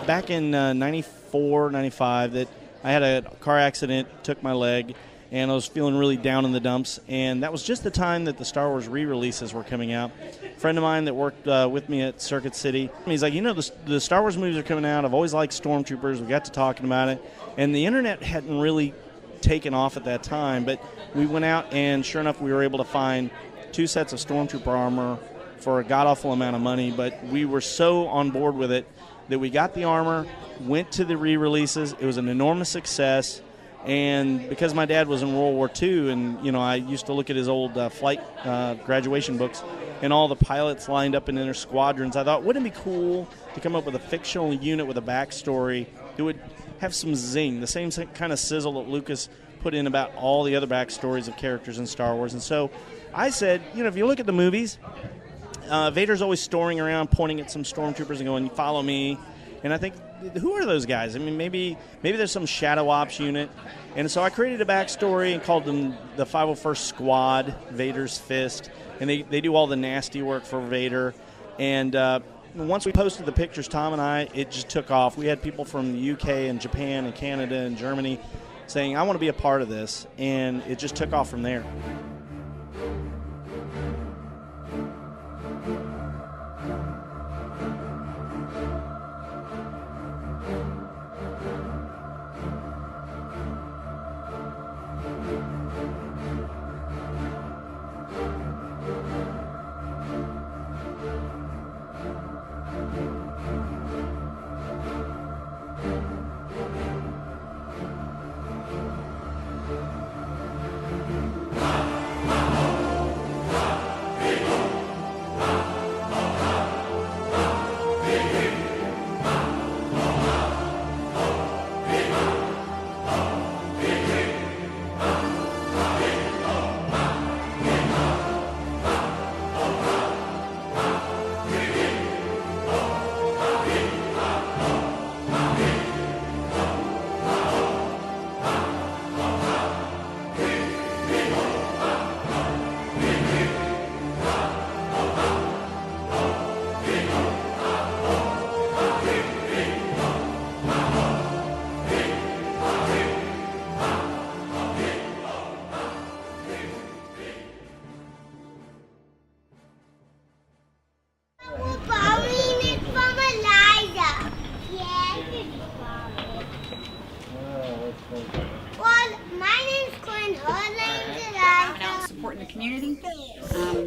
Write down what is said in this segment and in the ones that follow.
Back in 94, 95, that I had a car accident, took my leg, and I was feeling really down in the dumps. And that was just the time that the Star Wars re-releases were coming out. A friend of mine that worked with me at Circuit City, he's like, you know, the Star Wars movies are coming out. I've always liked Stormtroopers. We got to talking about it. And the internet hadn't really taken off at that time. But we went out, and sure enough, we were able to find 2 sets of Stormtrooper armor for a god-awful amount of money. But we were so on board with it that we got the armor, went to the re-releases. It was an enormous success, and because my dad was in World War II, and you know, I used to look at his old flight graduation books, and all the pilots lined up in their squadrons, I thought, wouldn't it be cool to come up with a fictional unit with a backstory that would have some zing, the same kind of sizzle that Lucas put in about all the other backstories of characters in Star Wars. And so I said, you know, if you look at the movies, Vader's always storing around, pointing at some stormtroopers and going, follow me. And I think, who are those guys? I mean, maybe there's some Shadow Ops unit. And so I created a backstory and called them the 501st Squad, Vader's Fist. And they do all the nasty work for Vader. And once we posted the pictures, Tom and I, it just took off. We had people from the UK and Japan and Canada and Germany saying, I want to be a part of this. And it just took off from there.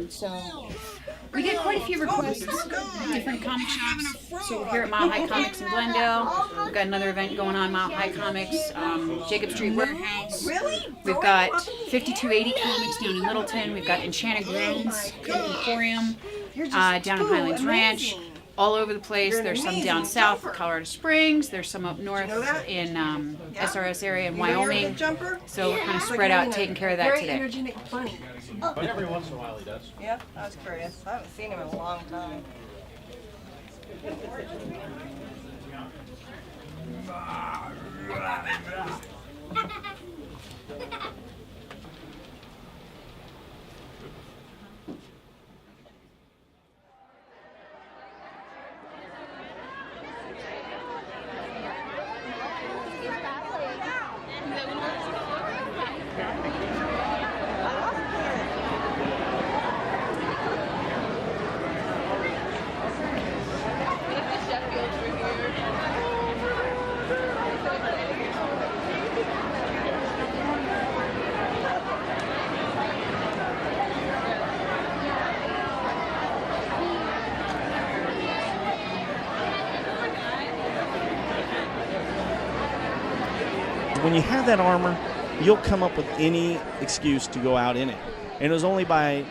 So we get quite a few requests at different comic shops. So we're here at Mile High Comics in Glendale. We've got another event going on, Mile High Comics, Jacob Street Warehouse. We've got 5280 Comics down in Littleton. We've got Enchanted Grounds Emporium down in Highlands Ranch. All over the place. There's some down south at Colorado Springs. There's some up north in SRS area in Wyoming. So we're kind of spread out taking care of that today. Very energetic, funny. But every once in a while he does. Yeah, I was curious. I haven't seen him in a long time. when you have that armor, you'll come up with any excuse to go out in it. And it was only by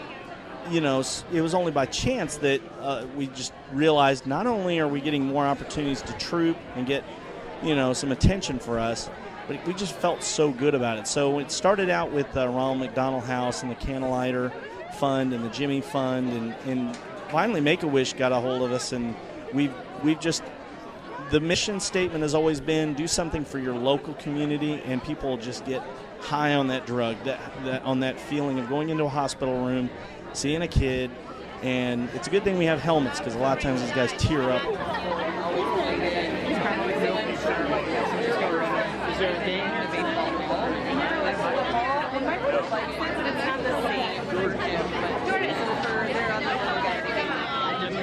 chance that we just realized not only are we getting more opportunities to troop and get, some attention for us, but we just felt so good about it. So it started out with Ronald McDonald House and the Candlelighter Fund and the Jimmy Fund, and finally Make-A-Wish got a hold of us, and we've just, the mission statement has always been do something for your local community, and people just get high on that drug, on that feeling of going into a hospital room, seeing a kid, and it's a good thing we have helmets because a lot of times these guys tear up.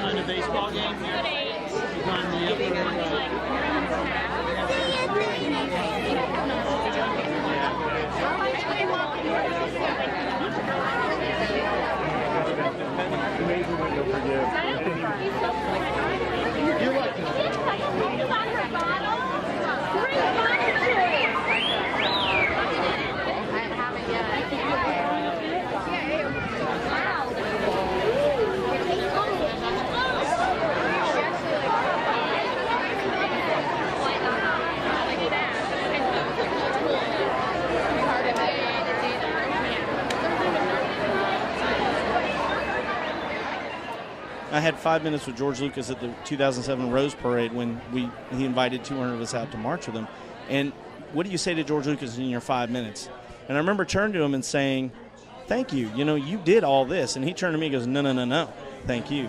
On the baseball game I had 5 minutes with George Lucas at the 2007 Rose Parade when he invited 200 of us out to march with him. And what do you say to George Lucas in your 5 minutes? And I remember turning to him and saying, thank you. You did all this. And he turned to me and goes, no, thank you.